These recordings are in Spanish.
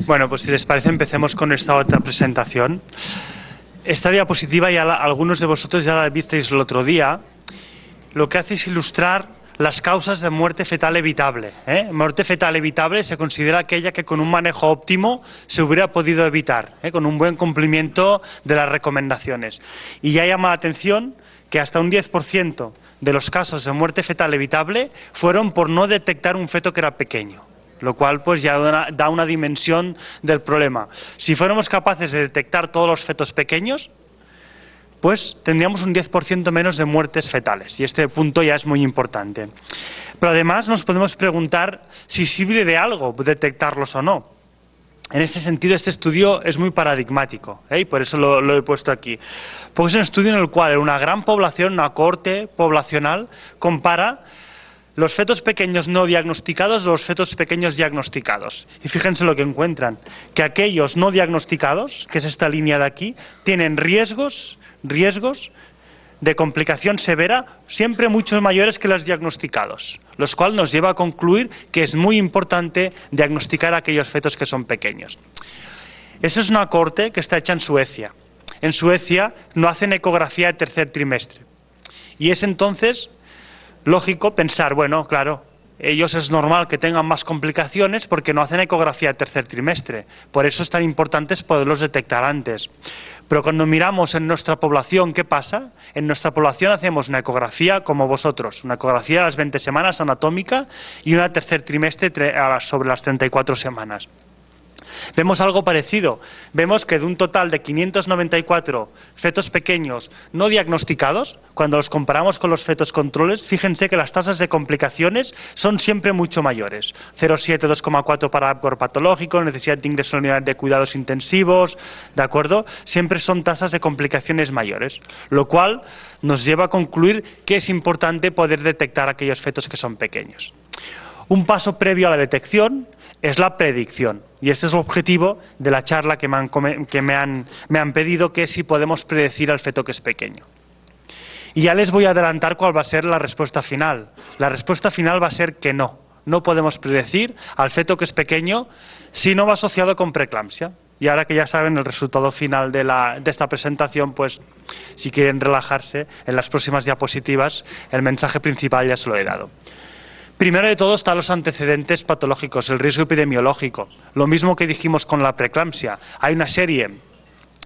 Bueno, pues si les parece empecemos con esta otra presentación. Esta diapositiva ya algunos de vosotros ya la visteis el otro día. Lo que hace es ilustrar las causas de muerte fetal evitable. Muerte fetal evitable se considera aquella que con un manejo óptimo se hubiera podido evitar, con un buen cumplimiento de las recomendaciones. Y ya llama la atención que hasta un 10% de los casos de muerte fetal evitable fueron por no detectar un feto que era pequeño, lo cual pues ya da una dimensión del problema. Si fuéramos capaces de detectar todos los fetos pequeños, pues tendríamos un 10% menos de muertes fetales, y este punto ya es muy importante. Pero además nos podemos preguntar si sirve de algo detectarlos o no. En este sentido, este estudio es muy paradigmático, y por eso lo he puesto aquí. Porque es un estudio en el cual una gran población, una cohorte poblacional, compara los fetos pequeños no diagnosticados de los fetos pequeños diagnosticados. Y fíjense lo que encuentran, que aquellos no diagnosticados, que es esta línea de aquí, tienen riesgos de complicación severa siempre mucho mayores que los diagnosticados, los cuales nos lleva a concluir que es muy importante diagnosticar aquellos fetos que son pequeños. Esa es una cohorte que está hecha en Suecia. En Suecia no hacen ecografía de tercer trimestre. Y es entonces lógico pensar, bueno, claro, ellos es normal que tengan más complicaciones porque no hacen ecografía de tercer trimestre. Por eso es tan importante poderlos detectar antes. Pero cuando miramos en nuestra población, ¿qué pasa? En nuestra población hacemos una ecografía como vosotros, una ecografía a las 20 semanas anatómica y una tercer trimestre sobre las 34 semanas. Vemos algo parecido. Vemos que de un total de 594 fetos pequeños no diagnosticados, cuando los comparamos con los fetos controles, fíjense que las tasas de complicaciones son siempre mucho mayores. 0,7, 2,4 para APGAR patológico, necesidad de ingreso a la unidad de cuidados intensivos, ¿de acuerdo? Siempre son tasas de complicaciones mayores, lo cual nos lleva a concluir que es importante poder detectar aquellos fetos que son pequeños. Un paso previo a la detección es la predicción, y este es el objetivo de la charla que me han pedido, que es si podemos predecir al feto que es pequeño. Y ya les voy a adelantar cuál va a ser la respuesta final. La respuesta final va a ser que no podemos predecir al feto que es pequeño si no va asociado con preeclampsia. Y ahora que ya saben el resultado final de esta presentación, pues si quieren relajarse, en las próximas diapositivas el mensaje principal ya se lo he dado. Primero de todo están los antecedentes patológicos, el riesgo epidemiológico. Lo mismo que dijimos con la preeclampsia. Hay una serie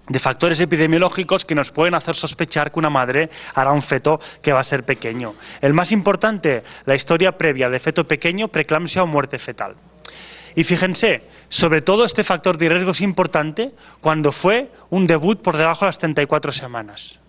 de factores epidemiológicos que nos pueden hacer sospechar que una madre hará un feto que va a ser pequeño. El más importante, la historia previa de feto pequeño, preeclampsia o muerte fetal. Y fíjense, sobre todo este factor de riesgo es importante cuando fue un debut por debajo de las 34 semanas.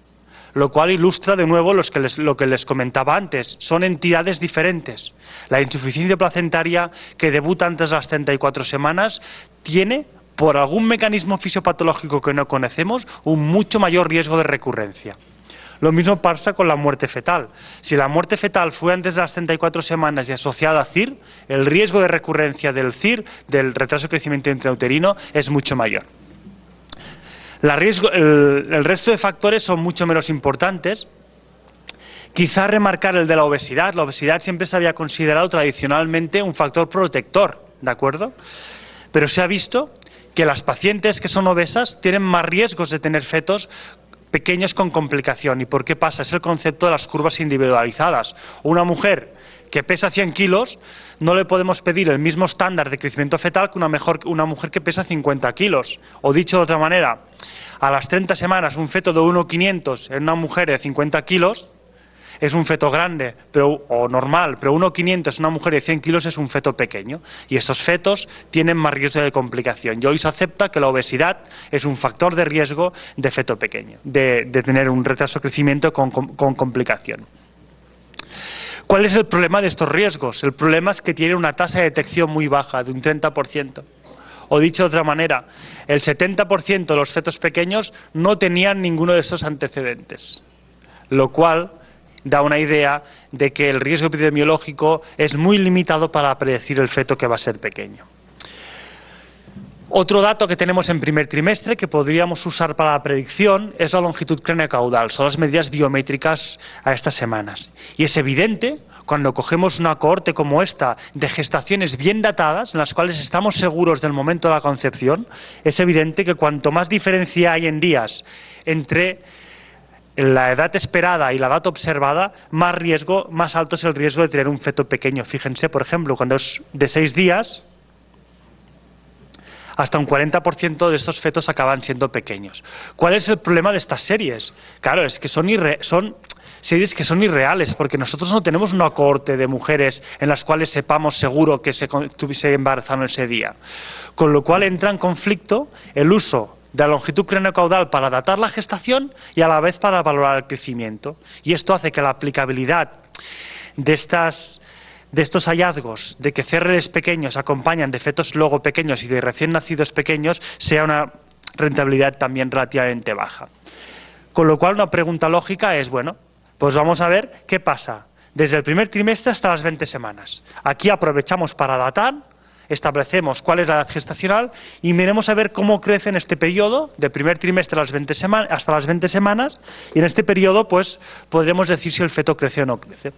Lo cual ilustra de nuevo lo que les comentaba antes. Son entidades diferentes. La insuficiencia placentaria que debuta antes de las 34 semanas tiene, por algún mecanismo fisiopatológico que no conocemos, un mucho mayor riesgo de recurrencia. Lo mismo pasa con la muerte fetal. Si la muerte fetal fue antes de las 34 semanas y asociada a CIR, el riesgo de recurrencia del CIR, del retraso de crecimiento intrauterino, es mucho mayor. El resto de factores son mucho menos importantes. Quizá remarcar el de la obesidad. La obesidad siempre se había considerado tradicionalmente un factor protector, ¿de acuerdo? Pero se ha visto que las pacientes que son obesas tienen más riesgos de tener fetos pequeños con complicación. ¿Y por qué pasa? Es el concepto de las curvas individualizadas. Una mujer que pesa 100 kilos, no le podemos pedir el mismo estándar de crecimiento fetal que una mujer que pesa 50 kilos. O dicho de otra manera, a las 30 semanas un feto de 1,500 en una mujer de 50 kilos es un feto grande o normal, pero 1,500 en una mujer de 100 kilos es un feto pequeño. Y estos fetos tienen más riesgo de complicación. Y hoy se acepta que la obesidad es un factor de riesgo de feto pequeño, de tener un retraso de crecimiento con complicación. ¿Cuál es el problema de estos riesgos? El problema es que tienen una tasa de detección muy baja, de un 30%. O dicho de otra manera, el 70% de los fetos pequeños no tenían ninguno de esos antecedentes. Lo cual da una idea de que el riesgo epidemiológico es muy limitado para predecir el feto que va a ser pequeño. Otro dato que tenemos en primer trimestre que podríamos usar para la predicción es la longitud craneocaudal, son las medidas biométricas a estas semanas. Y es evidente, cuando cogemos una cohorte como esta de gestaciones bien datadas, en las cuales estamos seguros del momento de la concepción, es evidente que cuanto más diferencia hay en días entre la edad esperada y la edad observada, más alto es el riesgo de tener un feto pequeño. Fíjense, por ejemplo, cuando es de 6 días, hasta un 40% de estos fetos acaban siendo pequeños. ¿Cuál es el problema de estas series? Claro, es que son series que son irreales, porque nosotros no tenemos una cohorte de mujeres en las cuales sepamos seguro que se embarazaron ese día. Con lo cual entra en conflicto el uso de la longitud craneocaudal para datar la gestación y a la vez para valorar el crecimiento. Y esto hace que la aplicabilidad de estos hallazgos de que CRLs pequeños acompañan de fetos luego pequeños y de recién nacidos pequeños sea una rentabilidad también relativamente baja. Con lo cual una pregunta lógica es, bueno, pues vamos a ver qué pasa desde el primer trimestre hasta las 20 semanas. Aquí aprovechamos para datar, establecemos cuál es la edad gestacional y miremos a ver cómo crece en este periodo, del primer trimestre hasta las 20 semanas, y en este periodo pues podremos decir si el feto crece o no crece.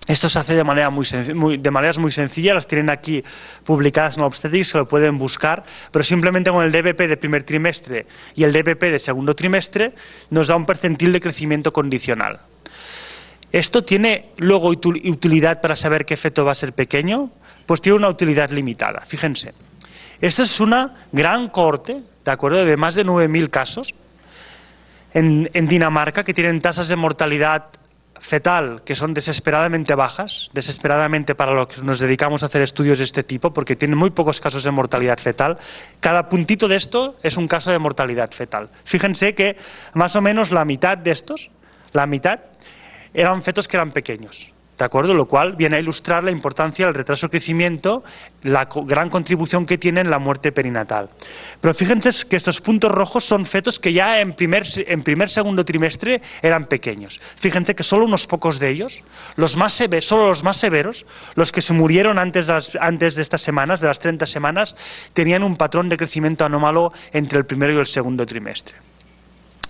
Esto se hace de maneras muy sencillas, las tienen aquí publicadas en Obstetrics, se lo pueden buscar, pero simplemente con el DBP de primer trimestre y el DBP de segundo trimestre nos da un percentil de crecimiento condicional. ¿Esto tiene luego utilidad para saber qué feto va a ser pequeño? Pues tiene una utilidad limitada. Fíjense, esta es una gran cohorte, ¿de acuerdo?, de más de 9.000 casos en Dinamarca, que tienen tasas de mortalidad fetal que son desesperadamente bajas, desesperadamente para los que nos dedicamos a hacer estudios de este tipo, porque tienen muy pocos casos de mortalidad fetal. Cada puntito de esto es un caso de mortalidad fetal. Fíjense que más o menos la mitad de estos, eran fetos que eran pequeños, ¿de acuerdo? Lo cual viene a ilustrar la importancia del retraso de crecimiento, la gran contribución que tiene en la muerte perinatal. Pero fíjense que estos puntos rojos son fetos que ya en segundo trimestre eran pequeños. Fíjense que solo unos pocos de ellos, solo los más severos, los que se murieron antes de estas semanas, de las 30 semanas, tenían un patrón de crecimiento anómalo entre el primero y el segundo trimestre.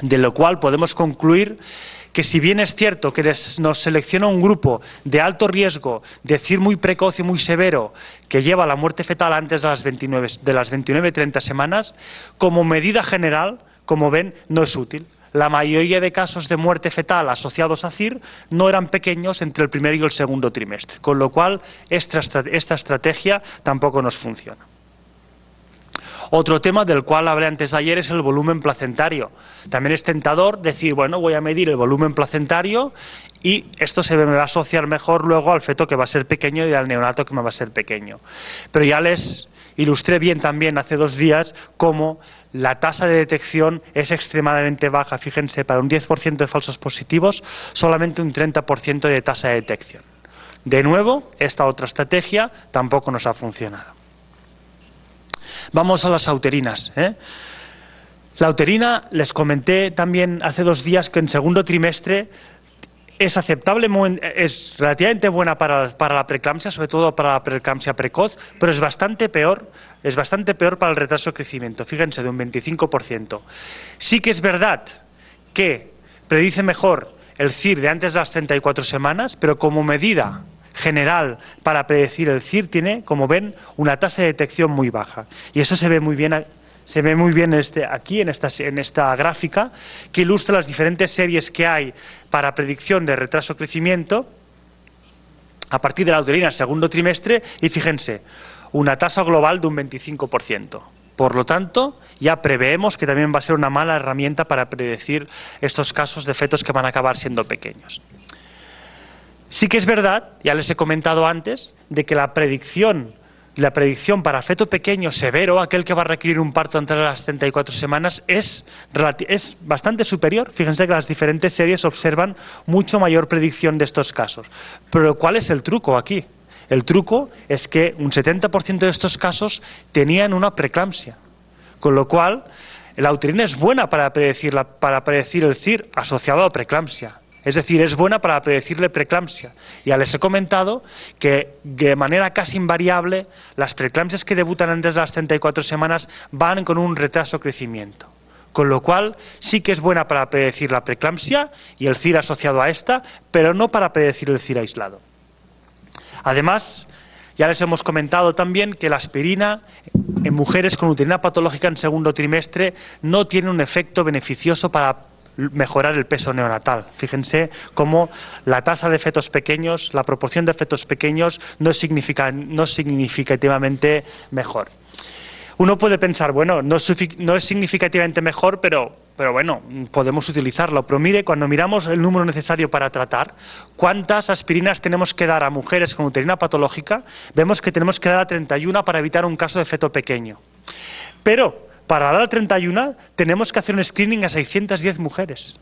De lo cual podemos concluir que si bien es cierto que nos selecciona un grupo de alto riesgo, de CIR muy precoz y muy severo, que lleva a la muerte fetal antes de las 29-30 semanas, como medida general, como ven, no es útil. La mayoría de casos de muerte fetal asociados a CIR no eran pequeños entre el primer y el segundo trimestre, con lo cual esta estrategia tampoco nos funciona. Otro tema del cual hablé antes de ayer es el volumen placentario. También es tentador decir, bueno, voy a medir el volumen placentario y esto se me va a asociar mejor luego al feto que va a ser pequeño y al neonato que me va a ser pequeño. Pero ya les ilustré bien también hace 2 días cómo la tasa de detección es extremadamente baja. Fíjense, para un 10% de falsos positivos, solamente un 30% de tasa de detección. De nuevo, esta otra estrategia tampoco nos ha funcionado. Vamos a las auterinas. La uterina, les comenté también hace 2 días que en segundo trimestre es aceptable, es relativamente buena para la preeclampsia, sobre todo para la preeclampsia precoz, pero es bastante peor para el retraso de crecimiento. Fíjense, de un 25%. Sí que es verdad que predice mejor el CIR de antes de las 34 semanas, pero como medida general para predecir el CIR tiene, como ven, una tasa de detección muy baja. Y eso se ve muy bien aquí en esta gráfica, que ilustra las diferentes series que hay para predicción de retraso de crecimiento a partir de la uterina segundo trimestre, y fíjense, una tasa global de un 25%. Por lo tanto, ya preveemos que también va a ser una mala herramienta para predecir estos casos de fetos que van a acabar siendo pequeños. Sí que es verdad, ya les he comentado antes, de que la predicción para feto pequeño severo, aquel que va a requerir un parto antes de las 34 semanas, es bastante superior. Fíjense que las diferentes series observan mucho mayor predicción de estos casos. Pero ¿cuál es el truco aquí? El truco es que un 70% de estos casos tenían una preeclampsia, con lo cual la uterina es buena para predecir el CIR asociado a preeclampsia. Es decir, es buena para predecir la preeclampsia. Ya les he comentado que de manera casi invariable las preeclampsias que debutan antes de las 34 semanas van con un retraso de crecimiento. Con lo cual sí que es buena para predecir la preeclampsia y el CIR asociado a esta, pero no para predecir el CIR aislado. Además, ya les hemos comentado también que la aspirina en mujeres con uterina patológica en segundo trimestre no tiene un efecto beneficioso para mejorar el peso neonatal. Fíjense cómo la tasa de fetos pequeños, la proporción de fetos pequeños no es significativamente mejor. Uno puede pensar, bueno, no es significativamente mejor, pero bueno, podemos utilizarlo. Pero mire, cuando miramos el número necesario para tratar, cuántas aspirinas tenemos que dar a mujeres con uterina patológica, vemos que tenemos que dar a 31 para evitar un caso de feto pequeño. Pero para dar a 31 tenemos que hacer un screening a 610 mujeres.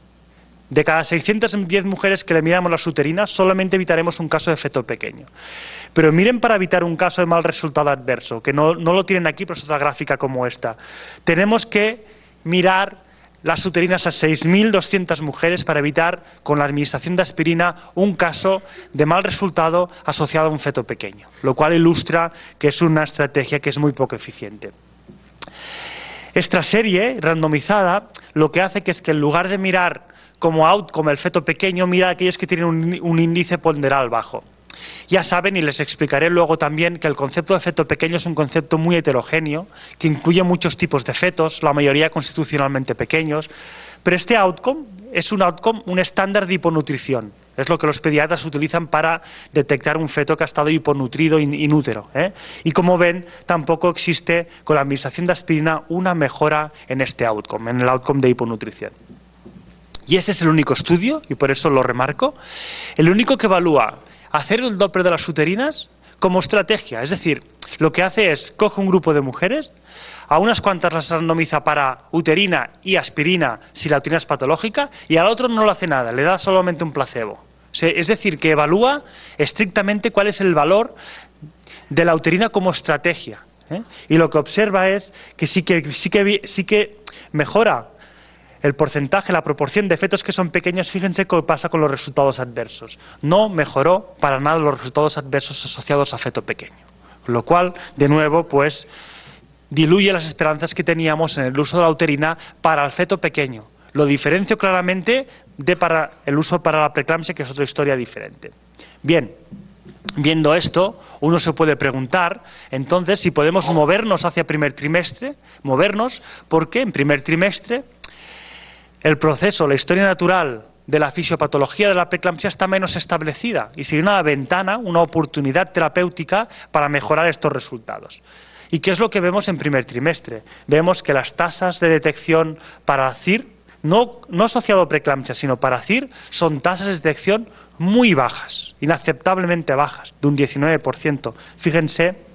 De cada 610 mujeres que le miramos las uterinas, solamente evitaremos un caso de feto pequeño. Pero miren, para evitar un caso de mal resultado adverso, que no lo tienen aquí, pero es otra gráfica como esta. Tenemos que mirar las uterinas a 6.200 mujeres para evitar, con la administración de aspirina, un caso de mal resultado asociado a un feto pequeño. Lo cual ilustra que es una estrategia que es muy poco eficiente. Esta serie randomizada lo que hace que es que en lugar de mirar como outcome el feto pequeño, mira a aquellos que tienen un índice ponderal bajo. Ya saben, y les explicaré luego también, que el concepto de feto pequeño es un concepto muy heterogéneo, que incluye muchos tipos de fetos, la mayoría constitucionalmente pequeños, pero este outcome es un estándar de hiponutrición. Es lo que los pediatras utilizan para detectar un feto que ha estado hiponutrido in útero. Y como ven, tampoco existe con la administración de aspirina una mejora en este outcome, en el outcome de hiponutrición. Y este es el único estudio, y por eso lo remarco, el único que evalúa hacer el Doppler de las uterinas como estrategia. Es decir, lo que hace es, coge un grupo de mujeres, a unas cuantas las randomiza para uterina y aspirina si la uterina es patológica, y al otro no lo hace nada, le da solamente un placebo. Es decir, que evalúa estrictamente cuál es el valor de la uterina como estrategia. Y lo que observa es que sí que mejora el porcentaje, la proporción de fetos que son pequeños. Fíjense qué pasa con los resultados adversos. No mejoró para nada los resultados adversos asociados a feto pequeño. Lo cual, de nuevo, pues diluye las esperanzas que teníamos en el uso de la uterina para el feto pequeño. Lo diferencio claramente de para el uso para la preeclampsia, que es otra historia diferente. Bien, viendo esto, uno se puede preguntar, entonces, si podemos movernos hacia primer trimestre, porque en primer trimestre el proceso, la historia natural de la fisiopatología de la preeclampsia está menos establecida y sería una ventana, una oportunidad terapéutica para mejorar estos resultados. ¿Y qué es lo que vemos en primer trimestre? Vemos que las tasas de detección para CIR, no asociado a preeclampsia, sino para CIR, son tasas de detección muy bajas, inaceptablemente bajas, de un 19%. Fíjense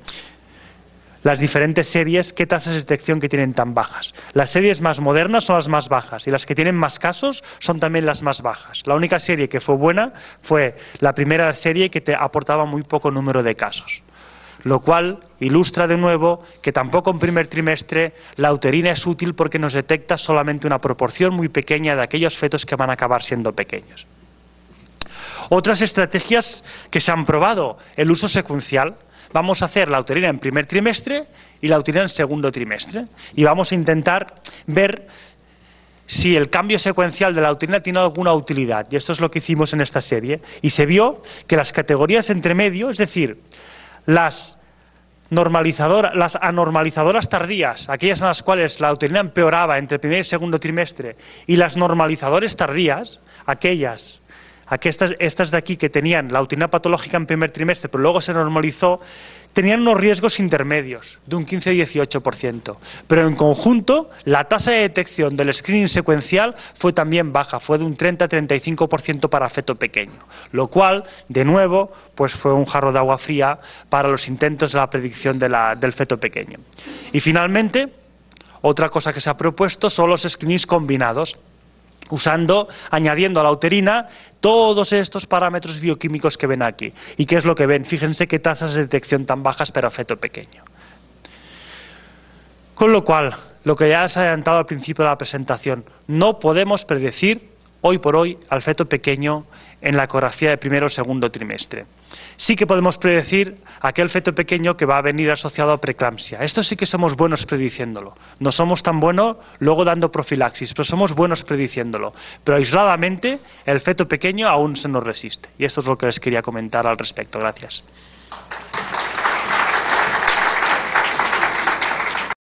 las diferentes series, qué tasas de detección que tienen tan bajas. Las series más modernas son las más bajas y las que tienen más casos son también las más bajas. La única serie que fue buena fue la primera serie, que te aportaba muy poco número de casos. Lo cual ilustra de nuevo que tampoco en primer trimestre la uterina es útil, porque nos detecta solamente una proporción muy pequeña de aquellos fetos que van a acabar siendo pequeños. Otras estrategias que se han probado, el uso secuencial. Vamos a hacer la uterina en primer trimestre y la uterina en segundo trimestre. Y vamos a intentar ver si el cambio secuencial de la uterina tiene alguna utilidad. Y esto es lo que hicimos en esta serie. Y se vio que las categorías entre medio, es decir, las anormalizadoras tardías, aquellas en las cuales la uterina empeoraba entre primer y segundo trimestre, y las normalizadores tardías, estas de aquí que tenían la uterina patológica en primer trimestre pero luego se normalizó, tenían unos riesgos intermedios de un 15-18%. Pero en conjunto la tasa de detección del screening secuencial fue también baja, fue de un 30-35% para feto pequeño. Lo cual, de nuevo, pues fue un jarro de agua fría para los intentos de la predicción del feto pequeño. Y finalmente, otra cosa que se ha propuesto son los screenings combinados, añadiendo a la uterina todos estos parámetros bioquímicos que ven aquí. ¿Y qué es lo que ven? Fíjense qué tasas de detección tan bajas para feto pequeño. Con lo cual, lo que ya se ha adelantado al principio de la presentación, no podemos predecir hoy por hoy al feto pequeño en la ecografía de primero o segundo trimestre. Sí que podemos predecir aquel feto pequeño que va a venir asociado a preeclampsia. Esto sí que somos buenos prediciéndolo. No somos tan buenos luego dando profilaxis, pero somos buenos prediciéndolo. Pero aisladamente el feto pequeño aún se nos resiste. Y esto es lo que les quería comentar al respecto. Gracias.